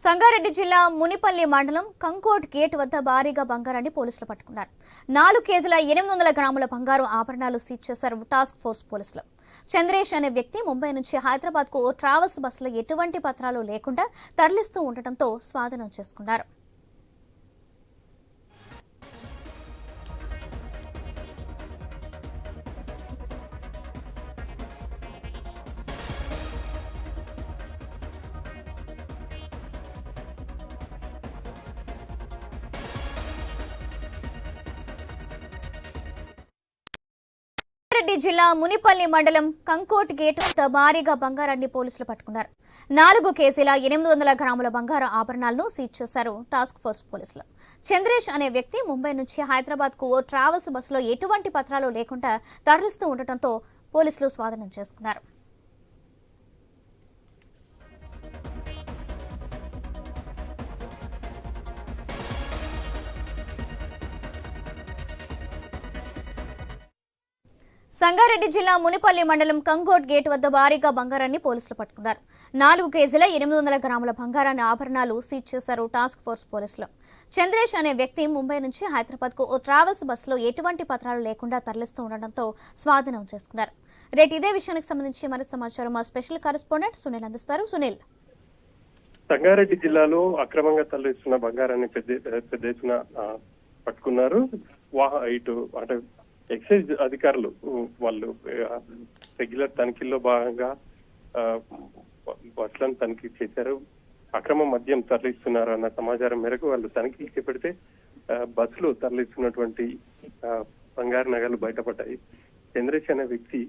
సంగారెడ్డి జిల్లా మునిపల్లి మండలం కంకోట్ గేట్ వద్ద భారీగా బంగారాన్ని పోలీసులు పట్టుకున్నారు. 4 కేజీల 800 గ్రాముల బంగారు ఆభరణాలు సీజ్ చేశారు టాస్క్ ఫోర్స్ పోలీసులు. చంద్రేష్ అనే వ్యక్తి ముంబై నుంచి హైదరాబాద్ కు ట్రావెల్స్ బస్సులో ఎటువంటి పత్రాలు లేకుండా తరలిస్తూ ఉండటంతో స్వాధీనం చేసుకున్నారు. సంగారెడ్డి జిల్లా మునిపల్లి మండలం కంకోట్ గేట్ వద్ద భారీగా బంగారాన్ని పోలీసులు పట్టుకున్నారు. 4 కేజీల 800 గ్రాముల బంగారు ఆభరణాలను సీజ్ చేశారు టాస్క్ ఫోర్స్ పోలీసులు. చంద్రేష్ అనే వ్యక్తి ముంబై నుంచి హైదరాబాద్ కు ట్రావెల్స్ బస్సులో ఎటువంటి పత్రాలు లేకుండా తరలిస్తూ ఉండటంతో పోలీసులు స్వాధీనం చేసుకున్నారు. సంగారెడ్డి జిల్లా మునిపల్లి మండలం కంకోట్ గేట్ వద్ద భారీగా బంగారాన్ని పోలీసులు పట్టుకున్నారు. 4 కేజీల 800 గ్రాముల బంగారాన్ని ఆభరణాలు సీజ్ చేశారు టాస్క్ ఫోర్స్ పోలీసులు. చంద్రేష్ అనే వ్యక్తి ముంబై నుంచి హైదరాబాద్ కు ట్రావెల్స్ బస్సులో ఎటువంటి పత్రాలు లేకుండా తరలిస్తూ ఉండడంతో స్వాధీనం చేసుకున్నారు. రేటు ఇదే విషయానికి సంబంధించి మరింత సమాచారం మా స్పెషల్ కరెస్పాండెంట్ సునీల్ అందిస్తారు. సునీల్, సంగారెడ్డి జిల్లాలో అక్రమంగా తరలిస్తున్న బంగారాన్ని పెద్ద ఎత్తున పట్టుకున్నారు. ఇటు అంటే ఎక్సైజ్ అధికారులు వాళ్ళు రెగ్యులర్ తనిఖీల్లో భాగంగా బస్సులను తనిఖీ చేశారు. అక్రమ మద్యం తరలిస్తున్నారు అన్న సమాచారం మేరకు వాళ్ళు తనిఖీ చేపడితే బస్సులు తరలిస్తున్నటువంటి బంగారు నగలు బయటపడ్డాయి. చంద్రేష్ అనే వ్యక్తి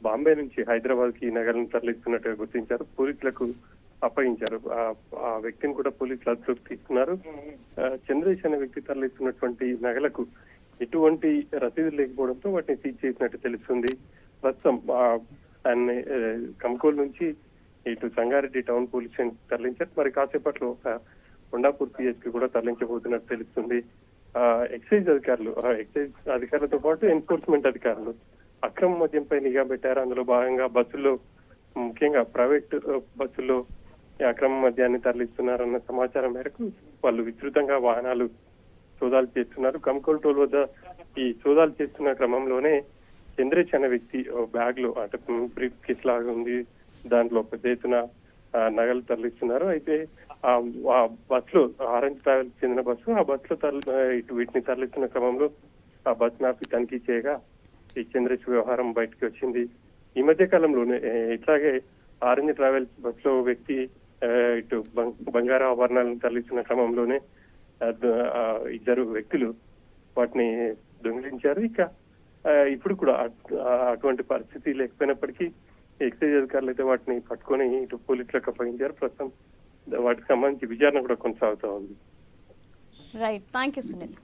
బాంబే నుంచి హైదరాబాద్ కి నగలను తరలిస్తున్నట్టుగా గుర్తించారు. పోలీసులకు అప్పగించారు. ఆ వ్యక్తిని కూడా పోలీసులు అదుపులోకి తీసుకున్నారు. చంద్రేష్ అనే వ్యక్తి తరలిస్తున్నటువంటి నగలకు ఎటువంటి రసీదు లేకపోవడంతో వాటిని సీజ్ చేసినట్టు తెలుస్తుంది. ప్రస్తుతం ఆయన్ని కంకోల్ నుంచి ఇటు సంగారెడ్డి టౌన్ పోలీస్ స్టేషన్ తరలించారు. మరి కాసేపట్లో కొండాపూర్ పిఎస్కి కూడా తరలించబోతున్నట్టు తెలుస్తుంది. ఎక్సైజ్ అధికారులతో పాటు ఎన్ఫోర్స్మెంట్ అధికారులు అక్రమ మద్యంపై నిఘా పెట్టారు. అందులో భాగంగా బస్సుల్లో, ముఖ్యంగా ప్రైవేట్ బస్సుల్లో అక్రమ మద్యాన్ని తరలిస్తున్నారన్న సమాచారం మేరకు వాళ్ళు విస్తృతంగా వాహనాలు సోదాలు చేస్తున్నారు. కంకోల్ టోల్ వద్ద ఈ సోదాలు చేస్తున్న క్రమంలోనే చంద్రేష్ అనే వ్యక్తి బ్యాగ్ లో అంటే బ్రీఫ్ కేస్ లాగా ఉంది, దాంట్లో పెద్ద ఎత్తున నగలు తరలిస్తున్నారు. అయితే ఆ బస్సులో ఆరెంజ్ ట్రావెల్స్ చెందిన బస్సు, ఆ బస్సులో వీటిని తరలిస్తున్న క్రమంలో ఆ బస్ నాపి తనిఖీ చేయగా ఈ చంద్రేష్ వ్యవహారం బయటకు వచ్చింది. ఈ మధ్య కాలంలోనే ఇట్లాగే ఆరెంజ్ ట్రావెల్స్ బస్సులో వ్యక్తి ఇటు బంగారు ఆభరణాలను తరలిస్తున్న క్రమంలోనే 2 వ్యక్తులు వాటిని దొంగిలించారు. ఇక ఇప్పుడు కూడా అటువంటి పరిస్థితి లేకపోయినప్పటికీ ఎక్సైజ్ అధికారులు అయితే వాటిని పట్టుకొని ఇటు పోలీసులకు అప్పగించారు. ప్రస్తుతం వాటికి సంబంధించి విచారణ కూడా కొనసాగుతూ ఉంది. Right, thank you Sunil.